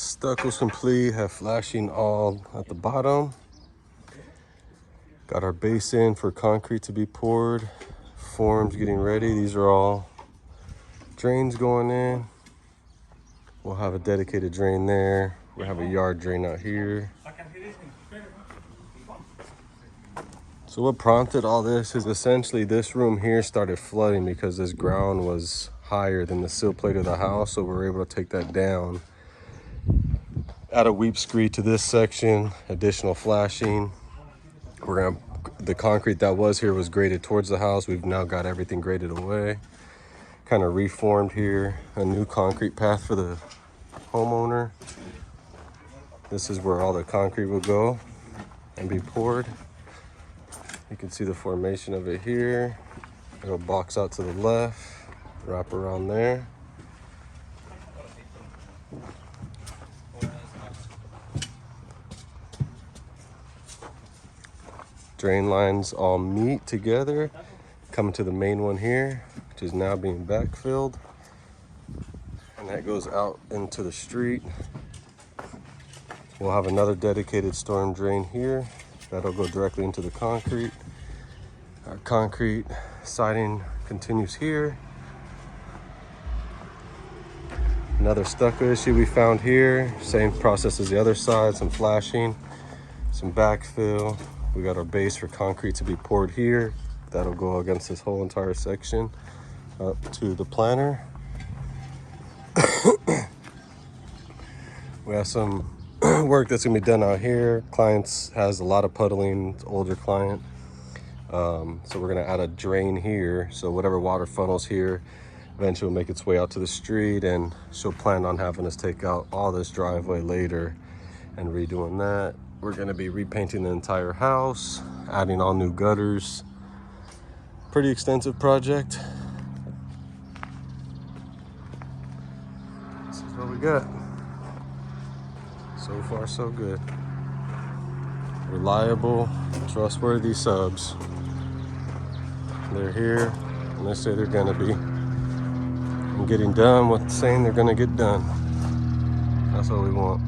Stucco's complete, have flashing all at the bottom. Got our base in for concrete to be poured. Forms getting ready. These are all drains going in. We'll have a dedicated drain there. We'll have a yard drain out here. So what prompted all this is essentially this room here started flooding because this ground was higher than the sill plate of the house. So we were able to take that down. Add a weep screed to this section, additional flashing. The concrete that was here was graded towards the house. We've now got everything graded away. Kind of reformed here, a new concrete path for the homeowner. This is where all the concrete will go and be poured. You can see the formation of it here. It'll box out to the left, wrap around there. Drain lines all meet together, coming to the main one here, which is now being backfilled. And that goes out into the street. We'll have another dedicated storm drain here. That'll go directly into the concrete. Our concrete siding continues here. Another stucco issue we found here. Same process as the other side, some flashing, some backfill. We got our base for concrete to be poured here. That'll go against this whole entire section up to the planter. We have some work that's gonna be done out here. Clients has a lot of puddling, it's an older client. So we're gonna add a drain here. So whatever water funnels here, eventually will make its way out to the street, and she'll plan on having us take out all this driveway later and redoing that. We're gonna be repainting the entire house, adding all new gutters. Pretty extensive project. This is what we got. So far, so good. Reliable, trustworthy subs. They're here, and they say they're gonna be. And getting done with saying they're gonna get done. That's what we want.